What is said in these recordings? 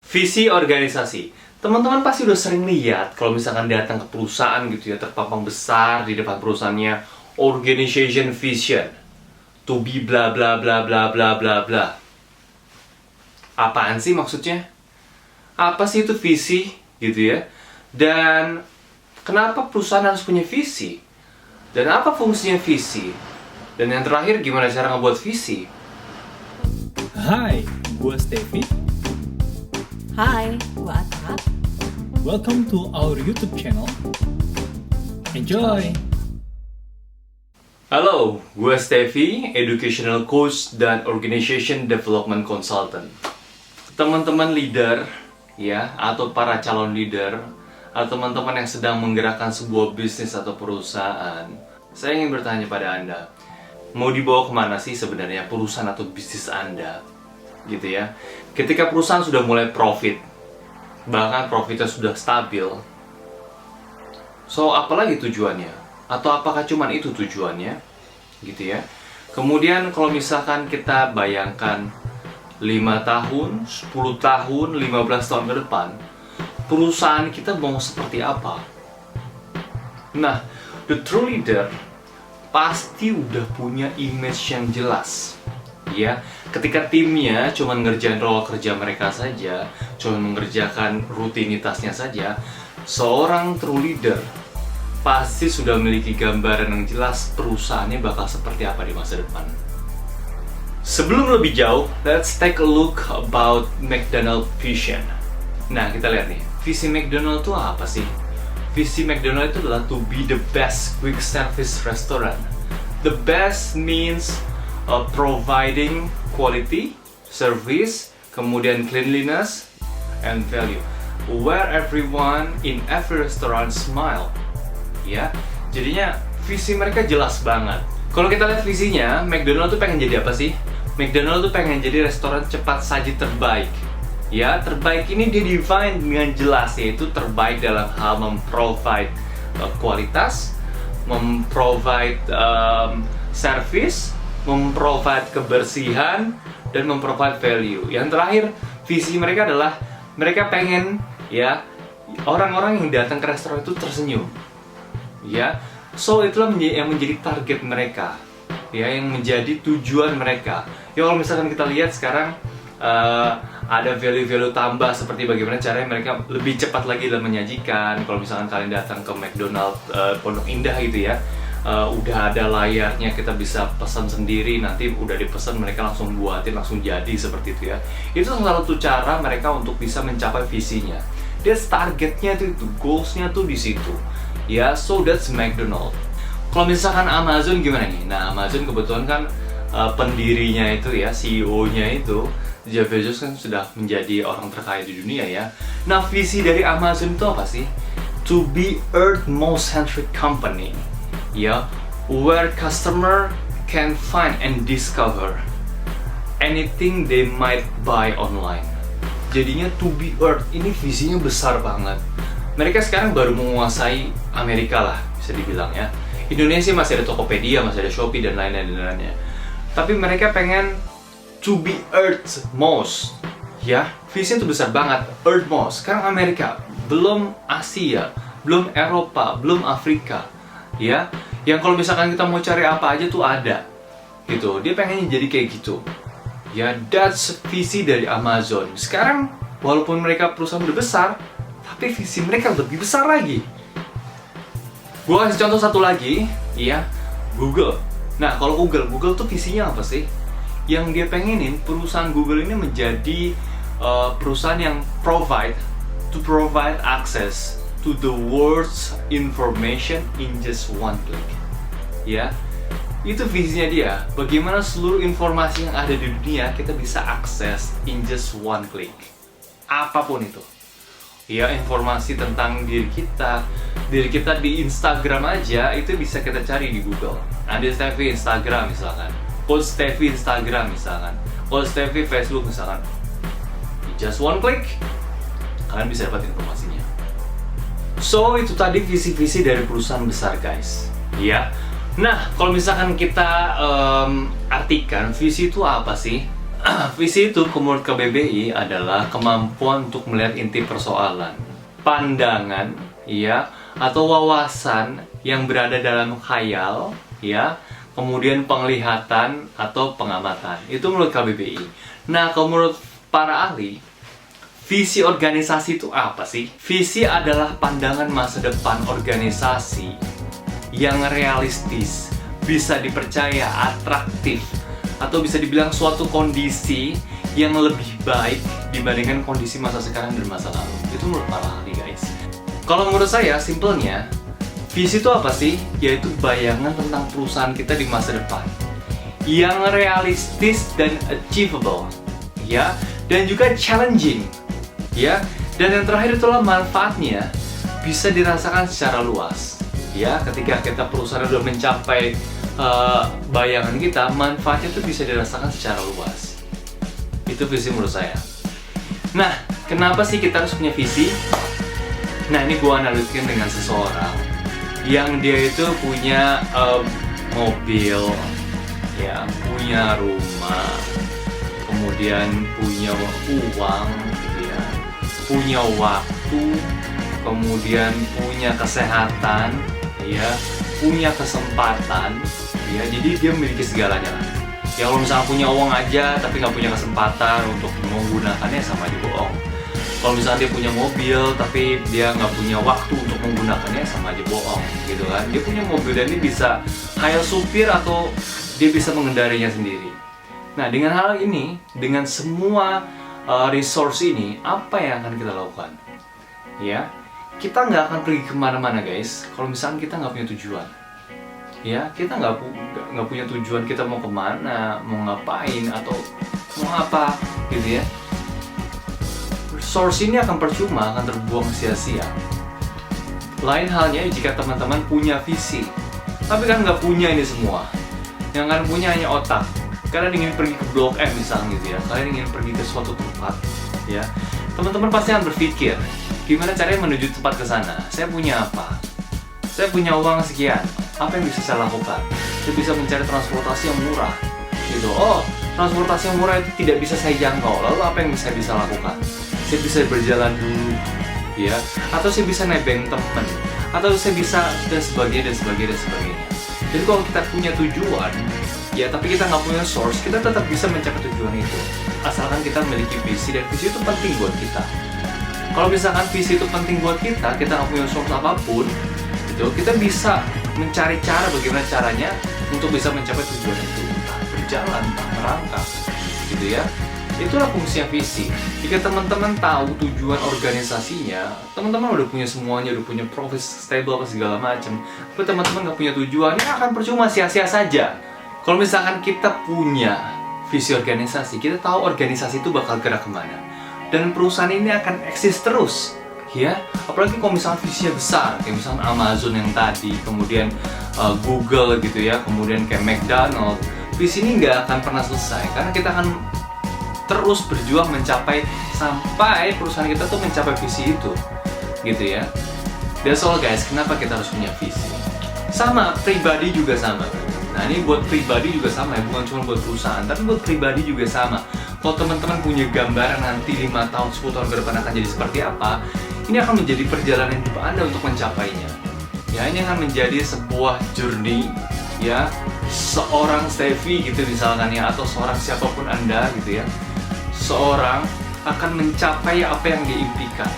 Visi organisasi. Teman-teman pasti udah sering lihat kalau misalkan datang ke perusahaan gitu ya, terpampang besar di depan perusahaannya organization vision to be bla bla bla bla bla bla bla. Apaan sih maksudnya? Apa sih itu visi gitu ya? Dan kenapa perusahaan harus punya visi? Dan apa fungsinya visi? Dan yang terakhir, gimana cara ngebuat visi? Hai, gue Steffi. Hai, gua Atta. Welcome to our YouTube channel. Enjoy! Halo, gue Steffi, Educational Coach dan Organization Development Consultant. Teman-teman leader, ya, atau para calon leader, atau teman-teman yang sedang menggerakkan sebuah bisnis atau perusahaan, saya ingin bertanya pada Anda, mau dibawa kemana sih sebenarnya perusahaan atau bisnis Anda? Gitu ya. Ketika perusahaan sudah mulai profit, bahkan profitnya sudah stabil, so apalagi tujuannya? Atau apakah cuman itu tujuannya? Gitu ya. Kemudian kalau misalkan kita bayangkan 5 tahun, 10 tahun, 15 tahun ke depan, perusahaan kita mau seperti apa? Nah, the true leader pasti udah punya image yang jelas. Ya, ketika timnya cuma ngerjain role kerja mereka saja, cuma mengerjakan rutinitasnya saja, seorang true leader pasti sudah memiliki gambaran yang jelas perusahaannya bakal seperti apa di masa depan. Sebelum lebih jauh, let's take a look about McDonald vision. Nah, kita lihat nih, visi McDonald itu apa sih? Visi McDonald itu adalah to be the best quick service restaurant. The best means providing quality, service, kemudian cleanliness, and value. Where everyone in every restaurant smile. Ya, jadinya visi mereka jelas banget. Kalau kita lihat visinya, McDonald tuh pengen jadi apa sih? McDonald tuh pengen jadi restoran cepat saji terbaik. Ya, terbaik ini dia define dengan jelas, yaitu terbaik dalam hal memprovide kualitas, memprovide service, memprovide kebersihan, dan memprovide value. Yang terakhir, visi mereka adalah mereka pengen ya orang-orang yang datang ke restoran itu tersenyum. Ya, so itulah yang menjadi target mereka. Ya, yang menjadi tujuan mereka. Ya, kalau misalkan kita lihat sekarang ada value-value tambah seperti bagaimana caranya mereka lebih cepat lagi dalam menyajikan. Kalau misalkan kalian datang ke McDonald Pondok Indah gitu ya, udah ada layarnya, kita bisa pesan sendiri, nanti udah dipesan mereka langsung buatin, langsung jadi seperti itu ya. Itu salah satu cara mereka untuk bisa mencapai visinya. That's targetnya itu goalsnya tuh di situ. Ya, so that's McDonald. Kalau misalkan Amazon gimana nih? Nah, Amazon kebetulan kan pendirinya itu ya, CEO-nya itu Jeff Bezos kan sudah menjadi orang terkaya di dunia ya. Nah, visi dari Amazon itu apa sih? To be Earth most centric company. Ya, where customer can find and discover anything they might buy online. Jadinya to be Earth ini visinya besar banget. Mereka sekarang baru menguasai Amerika lah, bisa dibilang ya. Indonesia masih ada Tokopedia, masih ada Shopee dan lain-lainnya. Tapi mereka pengen to be Earth most. Ya, visinya itu besar banget, Earth most. Sekarang Amerika, belum Asia, belum Eropa, belum Afrika. Ya, yang kalau misalkan kita mau cari apa aja tuh ada. Gitu. Dia pengennya jadi kayak gitu. Ya, that's visi dari Amazon. Sekarang walaupun mereka perusahaan udah besar, tapi visi mereka lebih besar lagi. Gua kasih contoh satu lagi, ya, Google. Nah, kalau Google tuh visinya apa sih? Yang dia pengenin perusahaan Google ini menjadi perusahaan yang provide access to the world's information in just one click. Ya, itu visinya dia. Bagaimana seluruh informasi yang ada di dunia kita bisa akses in just one click. Apapun itu. Ya, informasi tentang diri kita di Instagram aja itu bisa kita cari di Google. Ada Steffi Instagram misalkan, Coach Steffi Instagram misalkan, Coach Steffi Facebook misalkan. Just one click, kalian bisa dapat informasinya. So, itu tadi visi-visi dari perusahaan besar, guys. Ya. Nah, kalau misalkan kita artikan visi itu apa sih? Visi itu menurut KBBI adalah kemampuan untuk melihat inti persoalan, pandangan, ya, atau wawasan yang berada dalam khayal, ya, kemudian penglihatan atau pengamatan. Itu menurut KBBI. Nah, kalau menurut para ahli, visi organisasi itu apa sih? Visi adalah pandangan masa depan organisasi yang realistis, bisa dipercaya, atraktif, atau bisa dibilang suatu kondisi yang lebih baik dibandingkan kondisi masa sekarang dan masa lalu. Itu menurut para ahli, guys. Kalau menurut saya, simpelnya, visi itu apa sih? Yaitu bayangan tentang perusahaan kita di masa depan yang realistis dan achievable, ya, dan juga challenging, ya. Dan yang terakhir itulah manfaatnya bisa dirasakan secara luas, ya. Ketika kita perusahaan sudah mencapai bayangan kita, manfaatnya itu bisa dirasakan secara luas. Itu visi menurut saya. Nah, kenapa sih kita harus punya visi? Nah, ini gua analogikan dengan seseorang yang dia itu punya mobil, ya, punya rumah, kemudian punya uang, gitu ya, punya waktu, kemudian punya kesehatan, ya, punya kesempatan, ya. Jadi dia memiliki segalanya lah. Ya, kalau misalnya punya uang aja tapi nggak punya kesempatan untuk menggunakannya, sama aja bohong. Kalau misalnya dia punya mobil tapi dia nggak punya waktu untuk menggunakannya, sama aja bohong, gitu kan. Dia punya mobil dan dia bisa hire supir atau dia bisa mengendarinya sendiri. Nah, dengan hal ini, dengan semua resource ini, apa yang akan kita lakukan? Ya, kita nggak akan pergi kemana-mana, guys, kalau misalnya kita nggak punya tujuan. Ya, kita nggak punya tujuan, kita mau kemana, mau ngapain, atau mau apa, gitu ya. Source ini akan percuma, akan terbuang sia-sia. Lain halnya jika teman-teman punya visi, tapi kan nggak punya ini semua. Yang kalian punya hanya otak. Kalian ingin pergi ke Blok M misalnya, gitu ya. Kalian ingin pergi ke suatu tempat, ya. Teman-teman pasti akan berpikir, gimana caranya menuju tempat ke sana? Saya punya apa? Saya punya uang sekian. Apa yang bisa saya lakukan? Saya bisa mencari transportasi yang murah, gitu. Oh, transportasi yang murah itu tidak bisa saya jangkau. Lalu apa yang saya bisa lakukan? Saya bisa berjalan dulu, ya. Atau saya bisa nebeng teman. Atau saya bisa dan sebagainya dan sebagainya dan sebagainya. Jadi kalau kita punya tujuan, ya, tapi kita nggak punya source, kita tetap bisa mencapai tujuan itu. Asalkan kita memiliki visi, dan visi itu penting buat kita. Kalau misalkan visi itu penting buat kita nggak punya source apapun, gitu, kita bisa mencari cara bagaimana caranya untuk bisa mencapai tujuan itu. Entah berjalan, entah merangkak, gitu ya. Itulah fungsinya visi. Jika teman-teman tahu tujuan organisasinya, teman-teman udah punya semuanya, udah punya profit stable apa segala macam. Tapi teman-teman nggak punya tujuan, ya akan percuma, sia-sia saja. Kalau misalkan kita punya visi organisasi, kita tahu organisasi itu bakal gerak kemana, dan perusahaan ini akan eksis terus, ya. Apalagi kalau misalnya visinya besar, kayak misalnya Amazon yang tadi, kemudian Google, gitu ya, kemudian kayak McDonald. Visi ini nggak akan pernah selesai, karena kita akan terus berjuang mencapai sampai perusahaan kita tuh mencapai visi itu, gitu ya. That's all, guys. Kenapa kita harus punya visi? Sama, pribadi juga sama. Nah, ini buat pribadi juga sama ya, bukan cuma buat perusahaan, tapi buat pribadi juga sama. Kalau teman-teman punya gambaran nanti 5 tahun, 10 tahun ke depan akan jadi seperti apa, ini akan menjadi perjalanan hidup Anda untuk mencapainya. Ya, ini akan menjadi sebuah journey, ya, seorang Steffi gitu misalkan ya, atau seorang siapapun Anda gitu ya. Seorang akan mencapai apa yang dia impikan.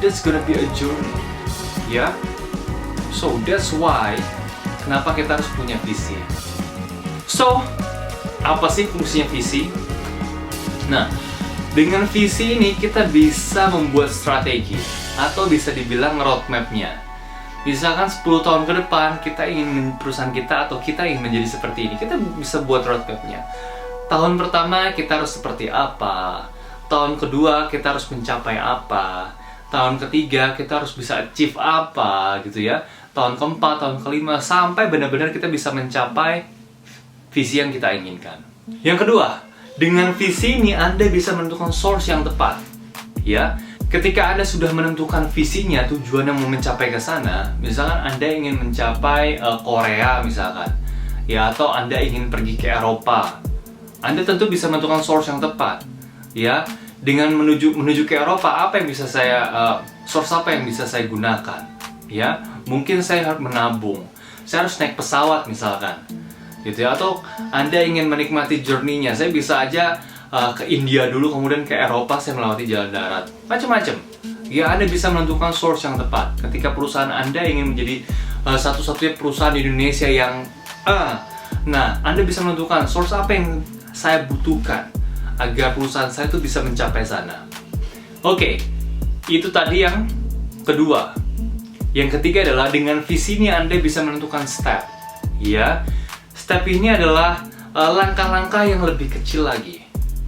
That's gonna be a journey, ya. So that's why kenapa kita harus punya visi. So, apa sih fungsinya visi? Nah, dengan visi ini kita bisa membuat strategi atau bisa dibilang roadmap-nya. Misalkan 10 tahun ke depan kita ingin perusahaan kita atau kita ingin menjadi seperti ini, kita bisa buat roadmap-nya. Tahun pertama kita harus seperti apa, tahun kedua kita harus mencapai apa, tahun ketiga kita harus bisa achieve apa, gitu ya. Tahun keempat, tahun kelima, sampai benar-benar kita bisa mencapai visi yang kita inginkan. Yang kedua, dengan visi ini Anda bisa menentukan source yang tepat, ya. Ketika Anda sudah menentukan visinya, tujuannya mau mencapai ke sana, misalkan Anda ingin mencapai Korea misalkan, ya, atau Anda ingin pergi ke Eropa, Anda tentu bisa menentukan source yang tepat. Ya, dengan menuju ke Eropa, apa yang bisa saya source apa yang bisa saya gunakan? Ya, mungkin saya harus menabung. Saya harus naik pesawat misalkan. Gitu ya, atau Anda ingin menikmati journey-nya, saya bisa aja ke India dulu, kemudian ke Eropa, saya melewati jalan darat. Macam-macam. Ya, Anda bisa menentukan source yang tepat. Ketika perusahaan Anda ingin menjadi satu-satunya perusahaan di Indonesia yang nah, Anda bisa menentukan source apa yang saya butuhkan agar perusahaan saya itu bisa mencapai sana. Oke, itu tadi yang kedua. Yang ketiga adalah dengan visi ini Anda bisa menentukan step. Ya, step ini adalah langkah-langkah yang lebih kecil lagi.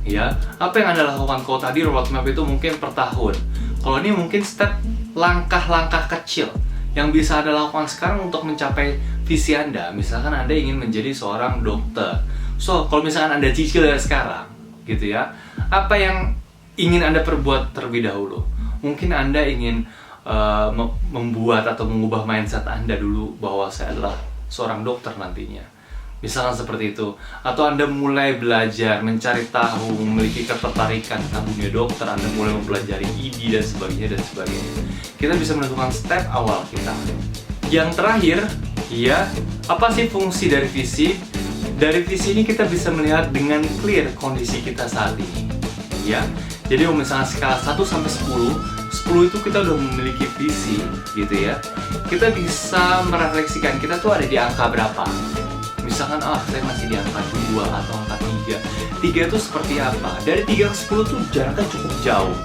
Ya, apa yang Anda lakukan? Kalau tadi roadmap itu mungkin per tahun. Kalau ini mungkin step langkah-langkah kecil yang bisa Anda lakukan sekarang untuk mencapai visi Anda. Misalkan Anda ingin menjadi seorang dokter. So, kalau misalkan Anda cicil dari sekarang, gitu ya, apa yang ingin Anda perbuat terlebih dahulu? Mungkin Anda ingin membuat atau mengubah mindset Anda dulu bahwa saya adalah seorang dokter nantinya. Misalkan seperti itu. Atau Anda mulai belajar, mencari tahu, memiliki ketertarikan tentang dunia dokter, Anda mulai mempelajari ID dan sebagainya. Kita bisa menentukan step awal kita. Yang terakhir, ya, apa sih fungsi dari visi? Dari visi ini kita bisa melihat dengan clear kondisi kita saat ini. Ya. Jadi misalnya skala 1 sampai 10 itu kita udah memiliki visi, gitu ya. Kita bisa merefleksikan kita tuh ada di angka berapa. Misalkan, saya masih di angka 2 atau angka 3. 3 itu seperti apa? Dari 3 ke 10 tuh jaraknya cukup jauh,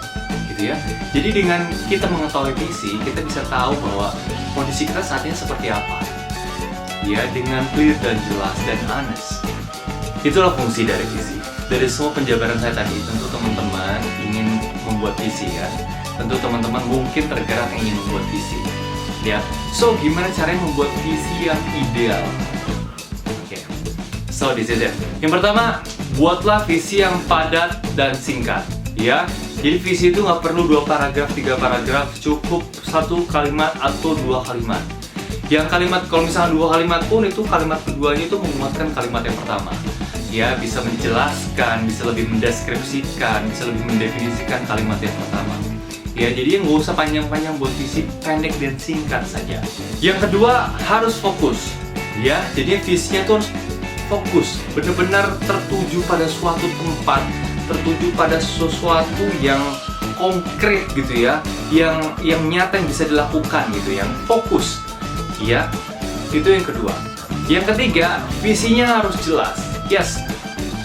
gitu ya. Jadi dengan kita mengetahui visi, kita bisa tahu bahwa kondisi kita saat ini seperti apa. Ya, dengan clear dan jelas dan honest. Itulah fungsi dari visi. Dari semua penjabaran saya tadi, tentu teman-teman ingin membuat visi ya. Tentu teman-teman mungkin tergerak ingin membuat visi. Ya, so gimana caranya membuat visi yang ideal? So this is it. Yang pertama, buatlah visi yang padat dan singkat. Ya, jadi visi itu nggak perlu 2 paragraf, 3 paragraf, cukup 1 kalimat atau 2 kalimat. Yang kalimat, kalau misalnya 2 kalimat pun itu kalimat keduanya itu menguatkan kalimat yang pertama. Ya, bisa menjelaskan, bisa lebih mendeskripsikan, bisa lebih mendefinisikan kalimat yang pertama. Ya, jadi nggak usah panjang-panjang, buat visi pendek dan singkat saja. Yang kedua, harus fokus. Ya, jadi visinya itu harus fokus, benar-benar tertuju pada suatu tempat, tertuju pada sesuatu yang konkret gitu ya, yang nyata yang bisa dilakukan gitu, yang fokus. Ya, itu yang kedua. Yang ketiga, visinya harus jelas. Yes,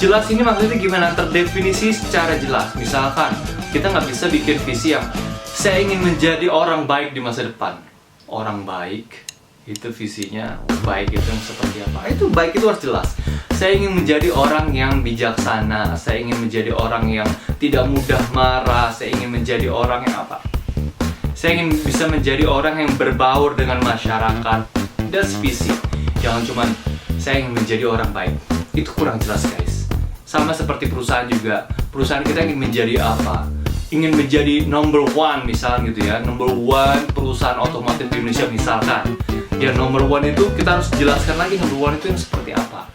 jelas ini maksudnya gimana? Terdefinisi secara jelas. Misalkan kita nggak bisa bikin visi yang saya ingin menjadi orang baik di masa depan. Orang baik itu visinya, baik itu yang seperti apa? Itu baik itu harus jelas. Saya ingin menjadi orang yang bijaksana, saya ingin menjadi orang yang tidak mudah marah, saya ingin menjadi orang yang apa? Saya ingin bisa menjadi orang yang berbaur dengan masyarakat. That's visi. Jangan cuma saya ingin menjadi orang baik. Itu kurang jelas guys. Sama seperti perusahaan juga. Perusahaan kita ingin menjadi apa? Ingin menjadi number 1 misalnya gitu ya. Number 1 perusahaan otomotif di Indonesia misalkan. Ya, nomor 1 itu kita harus jelaskan lagi nomor 1 itu yang seperti apa.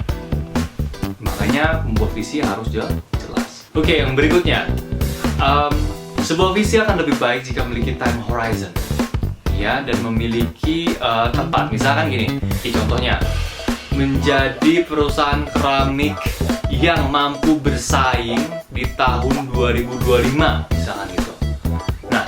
Makanya membuat visi harus jelas. Oke, yang berikutnya, sebuah visi akan lebih baik jika memiliki time horizon, ya, dan memiliki tempat. Misalkan gini, contohnya menjadi perusahaan keramik yang mampu bersaing di tahun 2025, misalkan gitu. Nah,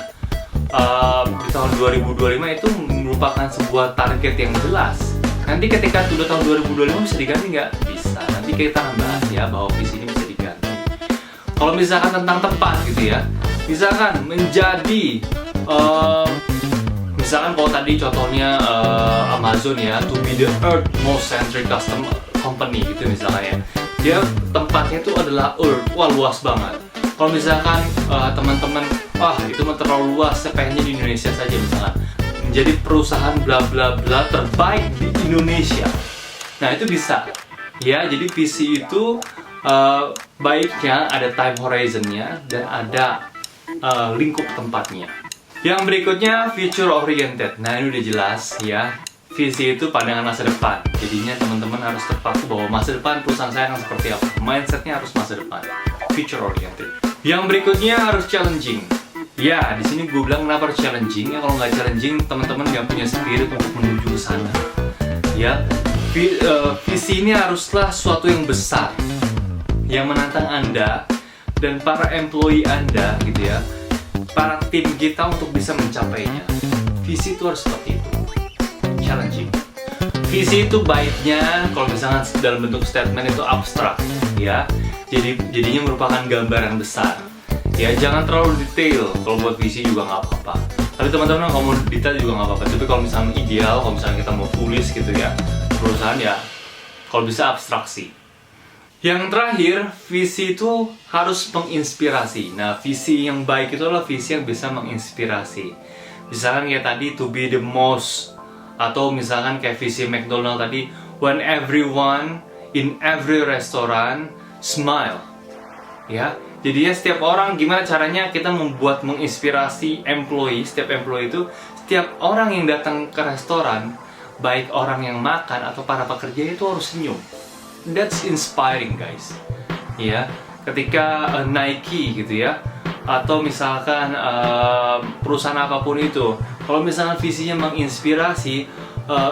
di tahun 2025 itu merupakan sebuah target yang jelas. Nanti ketika sudah tahun 2025 bisa diganti nggak? Bisa. Nanti kita akan bahas ya bahwa visi ini bisa diganti. Kalau misalkan tentang tempat gitu ya, misalkan menjadi misalkan kalau tadi contohnya Amazon ya, to be the earth most centric customer company gitu misalnya ya. Dia tempatnya itu adalah earth, wah luas banget. Kalau misalkan teman-teman, itu mah terlalu luas, saya pengennya di Indonesia saja misalkan. Menjadi perusahaan bla bla bla terbaik di Indonesia. Nah itu bisa. Ya, jadi visi itu baiknya ada time horizon-nya dan ada lingkup tempatnya. Yang berikutnya future oriented. Nah ini udah jelas ya. visi itu pandangan masa depan. Jadinya teman-teman harus terpaku bahwa masa depan perusahaan saya akan seperti apa. Mindsetnya harus masa depan, future oriented. Yang berikutnya harus challenging. Ya, di sini gue bilang kenapa harus challenging. Ya kalau nggak challenging, teman-teman nggak punya spirit untuk menuju ke sana. Ya, visi ini haruslah suatu yang besar, yang menantang Anda dan para employee Anda, gitu ya, para tim kita untuk bisa mencapainya. Visi itu harus seperti itu, challenging. Visi itu baiknya kalau misalnya dalam bentuk statement itu abstrak, ya. Jadinya merupakan gambaran besar. Ya, jangan terlalu detail. Kalau buat visi juga nggak apa-apa. Tapi teman-teman kalau mau detail juga nggak apa-apa. Tapi kalau misalnya ideal, kalau misalnya kita mau tulis gitu ya, perusahaan ya, kalau bisa abstraksi. Yang terakhir, visi itu harus menginspirasi. Nah, visi yang baik itu adalah visi yang bisa menginspirasi. Misalkan kayak tadi, to be the most. Atau misalkan kayak visi McDonald tadi, when everyone in every restaurant smile. Ya, jadinya setiap orang gimana caranya kita membuat menginspirasi employee, setiap employee itu, setiap orang yang datang ke restoran, baik orang yang makan atau para pekerja itu harus senyum. That's inspiring, guys. Ya, ketika Nike gitu ya, atau misalkan perusahaan apapun itu, kalau misalnya visinya menginspirasi,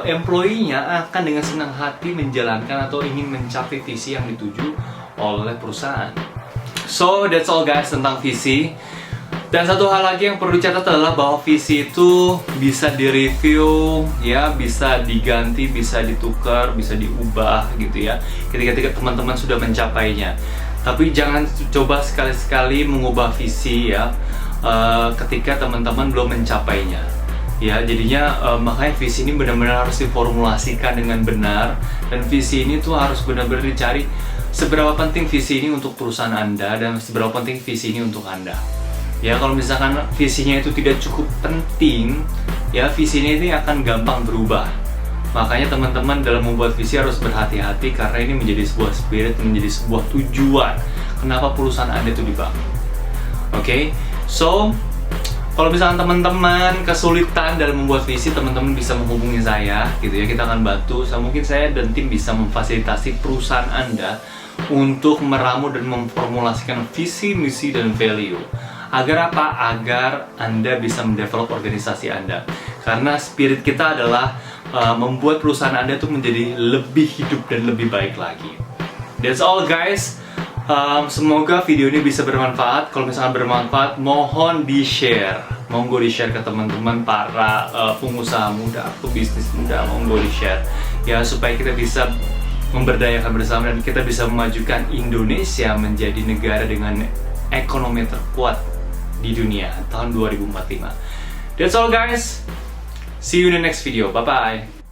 employee-nya akan dengan senang hati menjalankan atau ingin mencapai visi yang dituju oleh perusahaan. So, that's all guys tentang visi. Dan satu hal lagi yang perlu dicatat adalah bahwa visi itu bisa direview, ya, bisa diganti, bisa ditukar, bisa diubah gitu ya. Ketika teman-teman sudah mencapainya. Tapi jangan coba sekali-sekali mengubah visi ya, ketika teman-teman belum mencapainya. Ya, jadinya makanya visi ini benar-benar harus diformulasikan dengan benar, dan visi ini tuh harus benar-benar dicari seberapa penting visi ini untuk perusahaan Anda dan seberapa penting visi ini untuk Anda. Ya, kalau misalkan visinya itu tidak cukup penting, ya visinya ini akan gampang berubah. Makanya teman-teman dalam membuat visi harus berhati-hati karena ini menjadi sebuah spirit, menjadi sebuah tujuan kenapa perusahaan Anda itu dibangun. Oke, so kalau misalkan teman-teman kesulitan dalam membuat visi, teman-teman bisa menghubungi saya, gitu ya. Kita akan bantu. Mungkin saya dan tim bisa memfasilitasi perusahaan Anda untuk meramu dan memformulasikan visi, misi, dan value. Agar apa? Agar Anda bisa mendevelop organisasi Anda. Karena spirit kita adalah membuat perusahaan Anda tuh menjadi lebih hidup dan lebih baik lagi. That's all guys. Semoga video ini bisa bermanfaat. Kalau misalkan bermanfaat, mohon di-share. Monggo di-share ke teman-teman para pengusaha muda, pebisnis muda, monggo di-share. Ya, supaya kita bisa memberdayakan bersama dan kita bisa memajukan Indonesia menjadi negara dengan ekonomi terkuat di dunia tahun 2045. That's all guys. See you in the next video. Bye-bye.